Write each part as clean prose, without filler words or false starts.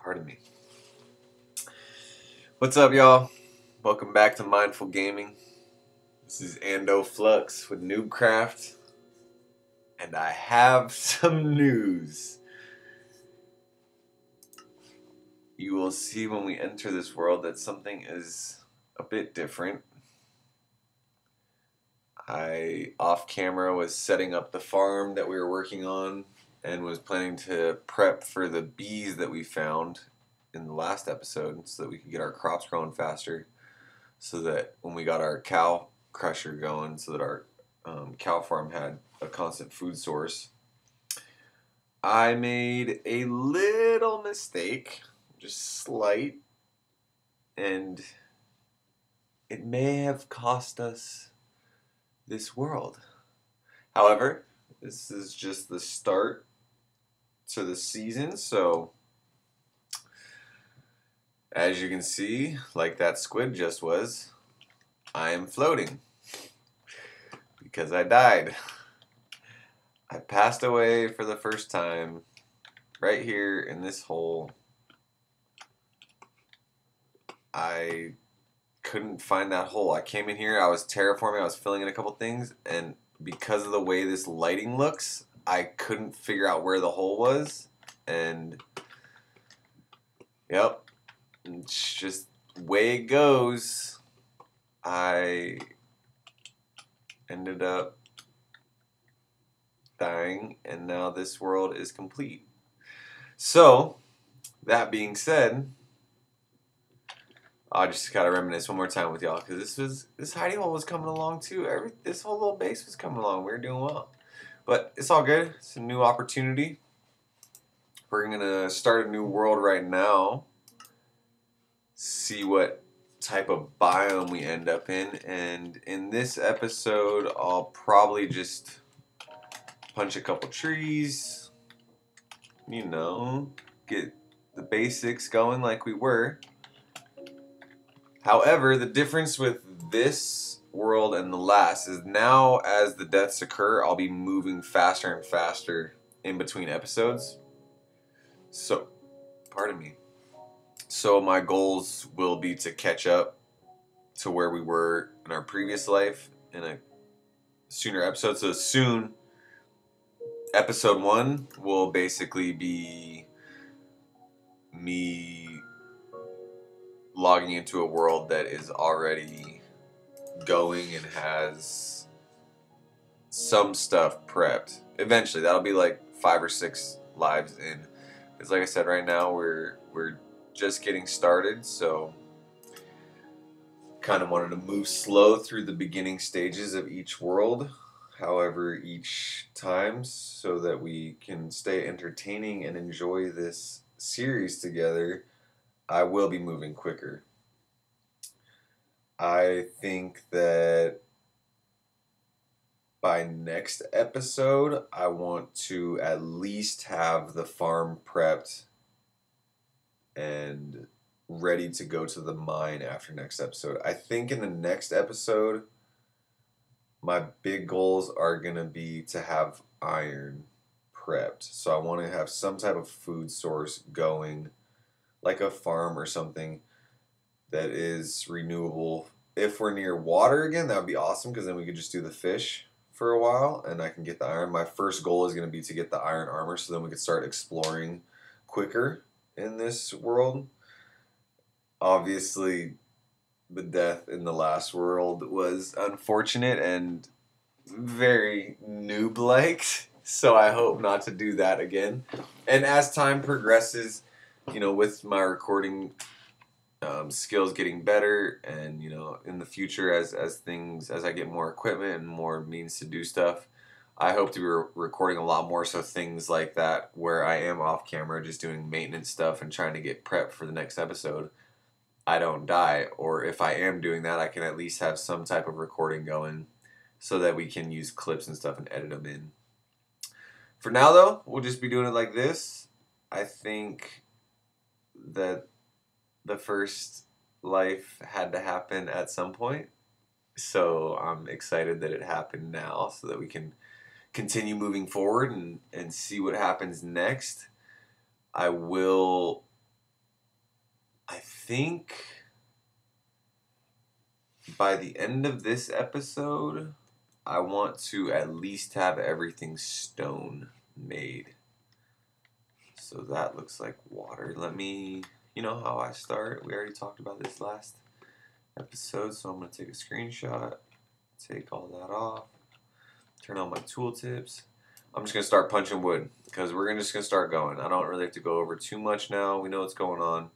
Pardon me. What's up, y'all? Welcome back to Mindful Gaming. This is Ando Flux with NoobCraft, and I have some news. You will see when we enter this world that something is a bit different. I, off camera, was setting up the farm that we were working on and was planning to prep for the bees that we found in the last episode so that we could get our crops growing faster, so that when we got our cow crusher going, so that our cow farm had a constant food source. I made a little mistake, just slight, and it may have cost us this world. However, this is just the start to the season, so as you can see, like that squid just was, I am floating because I died. I passed away for the first time right here in this hole. I couldn't find that hole. I came in here, I was terraforming, I was filling in a couple things, and because of the way this lighting looks, I couldn't figure out where the hole was, and yep, it's just the way it goes. I ended up dying, and now this world is complete. So, that being said, I just gotta reminisce one more time with y'all, because this hidey hole was coming along too. This whole little base was coming along. We were doing well, but it's all good. It's a new opportunity. We're gonna start a new world right now. See what type of biome we end up in, and in this episode, I'll probably just punch a couple trees. You know, get the basics going like we were. However, the difference with this world and the last is now as the deaths occur, I'll be moving faster and faster in between episodes. So, pardon me. So my goals will be to catch up to where we were in our previous life in a sooner episode. So soon, episode 1 will basically be me logging into a world that is already going and has some stuff prepped. Eventually, that'll be like 5 or 6 lives in. Because like I said, right now we're just getting started, so kind of wanted to move slow through the beginning stages of each world. However, each time, so that we can stay entertaining and enjoy this series together, I will be moving quicker. I think that by next episode, I want to at least have the farm prepped and ready to go to the mine after next episode. I think in the next episode, my big goals are going to be to have iron prepped. So I want to have some type of food source going, like a farm or something that is renewable. If we're near water again, that would be awesome, because then we could just do the fish for a while and I can get the iron. My first goal is going to be to get the iron armor, so then we could start exploring quicker in this world. Obviously, the death in the last world was unfortunate and very noob-like, so I hope not to do that again. And as time progresses, you know, with my recording skills getting better, and you know, in the future, as I get more equipment and more means to do stuff, I hope to be recording a lot more, so things like that where I am off camera just doing maintenance stuff and trying to get prepped for the next episode, I don't die. Or if I am doing that, I can at least have some type of recording going so that we can use clips and stuff and edit them in. For now though, we'll just be doing it like this. I think that the first life had to happen at some point, so I'm excited that it happened now, so that we can continue moving forward and see what happens next. I will I think by the end of this episode, I want to at least have everything stone made. So that looks like water. Let me, you know how I start? We already talked about this last episode, so I'm going to take a screenshot, take all that off, turn on my tooltips. I'm just going to start punching wood because we're just going to start going. I don't really have to go over too much now. We know what's going on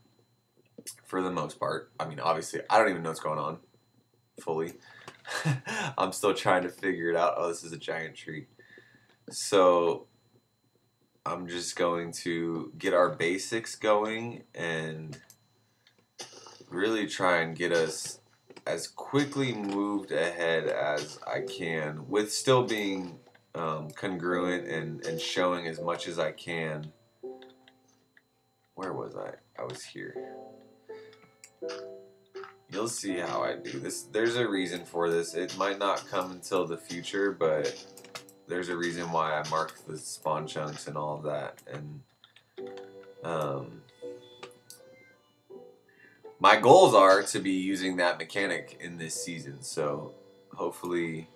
for the most part. I mean, obviously, I don't even know what's going on fully. I'm still trying to figure it out. Oh, this is a giant tree. So I'm just going to get our basics going and really try and get us as quickly moved ahead as I can with still being congruent and showing as much as I can. Where was I? I was here. You'll see how I do this. There's a reason for this. It might not come until the future, but there's a reason why I marked the spawn chunks and all of that. And my goals are to be using that mechanic in this season. So hopefully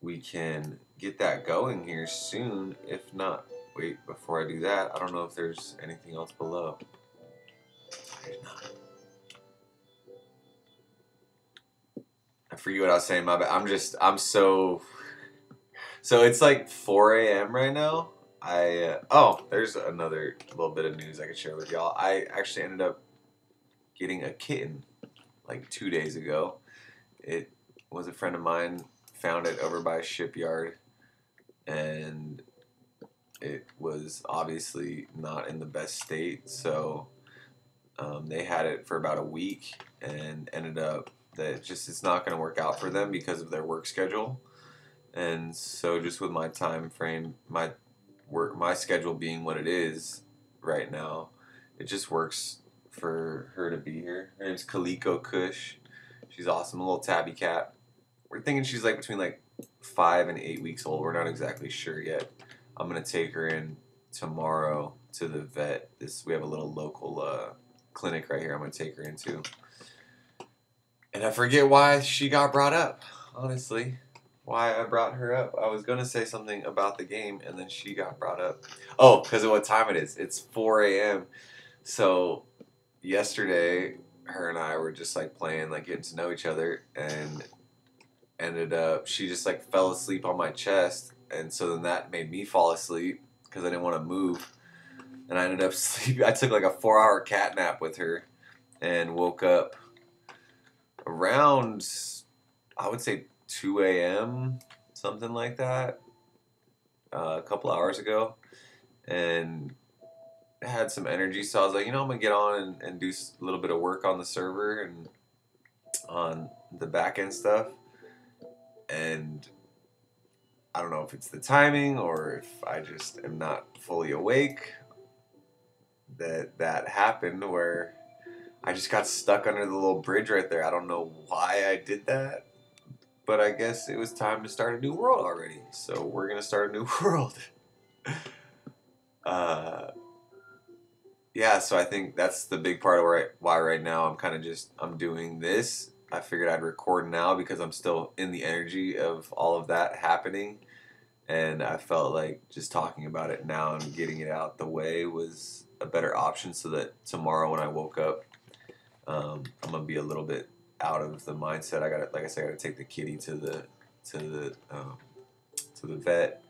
we can get that going here soon. If not, wait, before I do that, I don't know if there's anything else below. There's not. I forget what I was saying, my bad. I'm so it's like 4 a.m. right now. There's another little bit of news I could share with y'all. I actually ended up getting a kitten like 2 days ago. It was a friend of mine found it over by a shipyard, and it was obviously not in the best state. So they had it for about a week and ended up that it's not going to work out for them because of their work schedule. And so just with my time frame, my schedule being what it is right now, it just works for her to be here. Her name's Kaliko Kush. She's awesome, a little tabby cat. We're thinking she's like between like 5 and 8 weeks old. We're not exactly sure yet. I'm gonna take her in tomorrow to the vet. We have a little local clinic right here. I'm gonna take her into, and I forget why she got brought up. Honestly, why I brought her up. I was gonna say something about the game, and then she got brought up. Oh, because of what time it is. It's 4 a.m. So yesterday, her and I were just like playing, like getting to know each other, and ended up she just like fell asleep on my chest, and so then that made me fall asleep because I didn't want to move, and I ended up sleeping. I took like a 4-hour cat nap with her, and woke up around, I would say 2 a.m. something like that, a couple hours ago, and had some energy. So I was like, I'm gonna get on and do a little bit of work on the server and on the back end stuff. And I don't know if it's the timing or if I just am not fully awake that happened where I just got stuck under the little bridge right there. I don't know why I did that, but I guess it was time to start a new world already. So we're gonna start a new world. Yeah, so I think that's the big part of why right now I'm doing this. I figured I'd record now because I'm still in the energy of all of that happening, and I felt like just talking about it now and getting it out the way was a better option, so that tomorrow when I woke up, I'm gonna be a little bit out of the mindset. Like I said, I gotta take the kitty to the vet,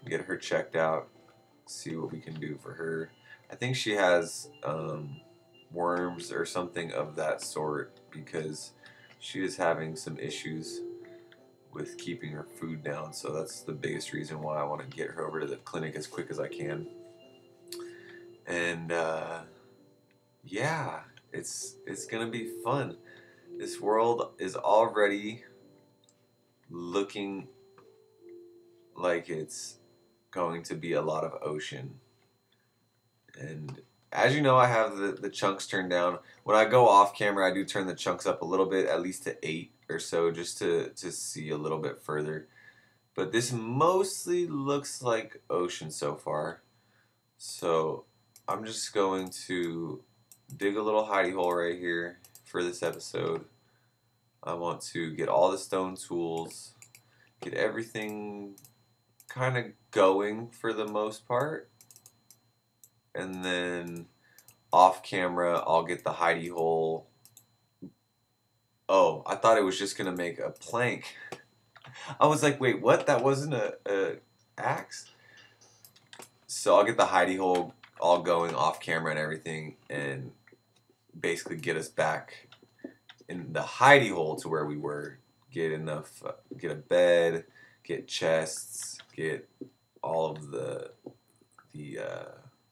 get her checked out, see what we can do for her. I think she has worms or something of that sort because she is having some issues with keeping her food down. So that's the biggest reason why I want to get her over to the clinic as quick as I can. And yeah, it's gonna be fun. This world is already looking like it's going to be a lot of ocean. And as you know, I have the chunks turned down. When I go off camera, I do turn the chunks up a little bit, at least to 8 or so, just to see a little bit further. But this mostly looks like ocean so far. So I'm just going to dig a little hidey hole right here for this episode. I want to get all the stone tools, get everything kind of going for the most part, and then off camera I'll get the hidey hole. Oh, I thought it was just gonna make a plank. I was like, wait, what? That wasn't a axe? So I'll get the hidey hole all going off camera and everything, and basically get us back in the hidey hole to where we were. Get enough, get a bed, get chests, get all of the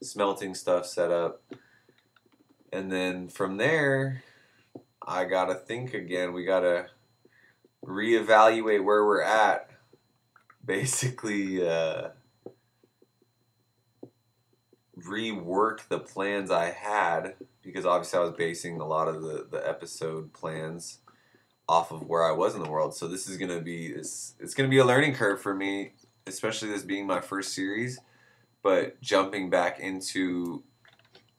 smelting stuff set up, and then from there, I gotta think again. We gotta reevaluate where we're at. Basically, rework the plans I had, because obviously I was basing a lot of the episode plans off of where I was in the world. So this is gonna be it's gonna be a learning curve for me, especially this being my first series. But jumping back into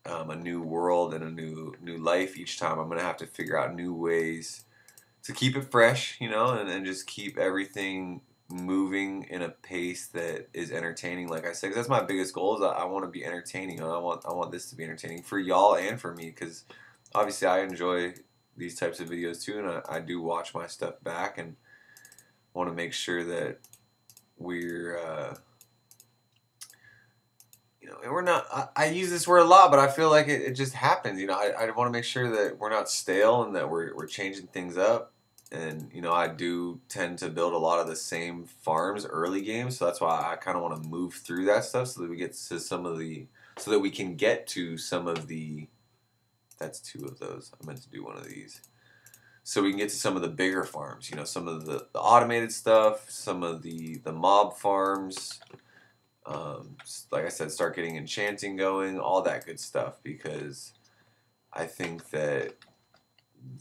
a new world and a new life each time, I'm gonna have to figure out new ways to keep it fresh, you know, and just keep everything moving in a pace that is entertaining. Like I said, 'cause that's my biggest goal. Is I want to be entertaining, and I want this to be entertaining for y'all and for me, because obviously I enjoy these types of videos too, and I do watch my stuff back and want to make sure that we're you know, and we're not. I use this word a lot, but I feel like it just happens. You know, I want to make sure that we're not stale and that we're changing things up. And you know, I do tend to build a lot of the same farms early games, so that's why I kind of want to move through that stuff so that we get to some of the, so that we can get to some of the. That's two of those. I meant to do one of these. So we can get to some of the bigger farms. You know, some of the automated stuff, some of the mob farms. Like I said, start getting enchanting going, all that good stuff, because I think that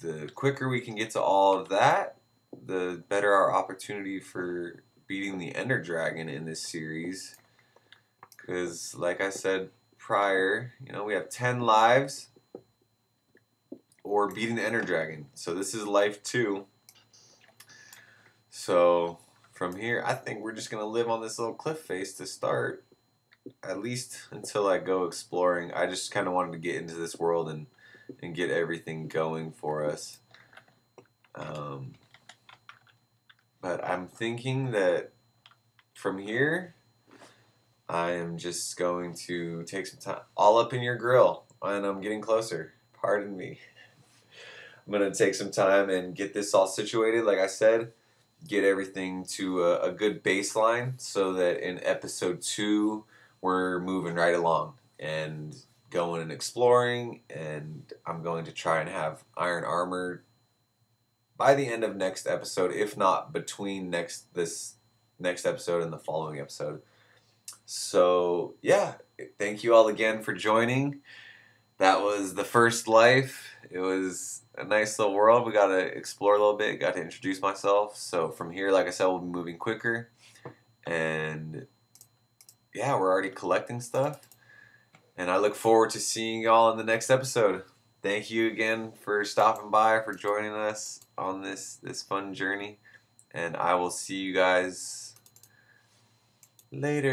the quicker we can get to all of that, the better our opportunity for beating the Ender Dragon in this series. Because, like I said prior, you know, we have 10 lives or beating the Ender Dragon. So this is life 2. So from here, I think we're just going to live on this little cliff face to start, at least until I go exploring. I just kind of wanted to get into this world and get everything going for us. But I'm thinking that from here, I am just going to take some time, all up in your grill, and I'm getting closer. Pardon me. I'm going to take some time and get this all situated, like I said, get everything to a good baseline so that in episode 2, we're moving right along and going and exploring, and I'm going to try and have iron armor by the end of next episode, if not between this next episode and the following episode. So yeah, thank you all again for joining. That was the first life. It was a nice little world. We got to explore a little bit, got to introduce myself. So from here, like I said, we'll be moving quicker, and yeah, we're already collecting stuff. And I look forward to seeing y'all in the next episode. Thank you again for stopping by, for joining us on this fun journey. And I will see you guys later.